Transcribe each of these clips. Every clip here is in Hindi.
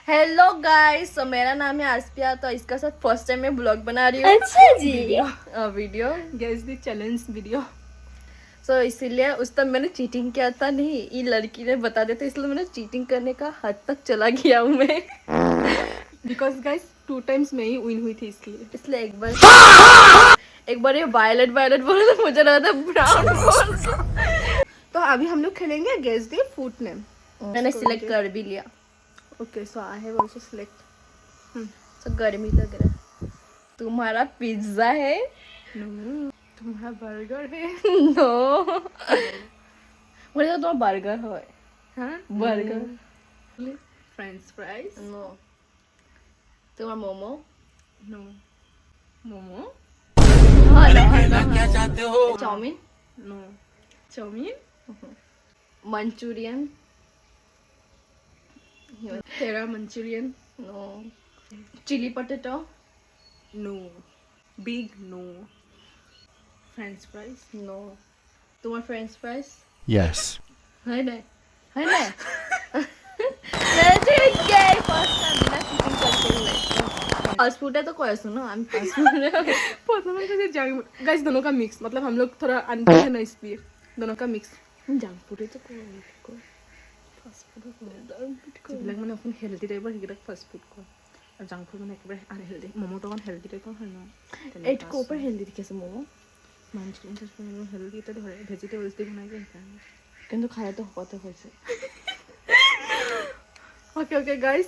हेलो गाइस, तो मेरा नाम है आसपिया। तो इसका साथ फर्स्ट टाइम मैं ब्लॉग बना रही हूँ। अच्छा जी। Video guess the challenge video. So इसीलिए उस तब मैंने चीटिंग किया था। नहीं, ये लड़की ने बता दिया था, इसलिए मैंने चीटिंग करने का हद तक चला गया हूँ मैं। बिकॉज गाइस 2 टाइम्स मैं ही विन हुई थी इसलिए एक बार ये वायलेट वायलेट बोला तो मुझे लगा था ब्राउन। तो अभी हम लोग खेलेंगे गेस द फूड नेम। मैंने सिलेक्ट कर भी लिया। Okay so I have also select. तो गर्मी लग रहा है। तुम्हारा पिज्जा है? तुम्हारा बर्गर है? नो, मुझे तो तुम्हारा बर्गर है। हाँ बर्गर। French fries? नो। तुम्हारा मोमो? नो। मोमो? क्या चाहते हो? चाउमीन? नो। चाउमीन? मंचूरियन? तेरा Manchurian? No. Chilli potato? No. Big no. French fries? No. तुम्हारा फ्रेंच फ्राइज Yes. है ना? है ना? मैं जीत गई फर्स्ट टाइम बिना चीटिंग करते हुए। फास्ट फूड है तो कोई सुनो, हम फास्ट फूड। पता नहीं कैसे जंक गाइस दोनों का मिक्स, मतलब हम लोग थोड़ा अनपढ़ है ना इसलिए दोनों का मिक्स। जंक फूड है तो कोई फास्ट फूड जिবিলাক মানে অকণ হেলদি টাইপৰ সেইবিলাক ফাষ্ট ফুড কয় আৰু জাংক ফুড মানে একেবাৰে আনহেলদি। ম'ম'টো অকণ হেলদি টাইপৰ হয় ন। এইটো ক'ৰ পৰা হেল্ডি দেখিছে মোমো? মাঞ্চুৰিয়ান হেলদি এটা ধৰে ভেজিটেবলছ দি বনাই যে সেইকাৰণে। কিন্তু খাইতো শকতে হৈছে। ओके ओके गाइस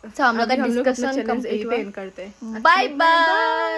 तो हम लोग का अभी हम लोग अपना डिस्कशन चैलेंज यहीं कंप्लीट पे हुआ। एंड करते हैं। Bye bye.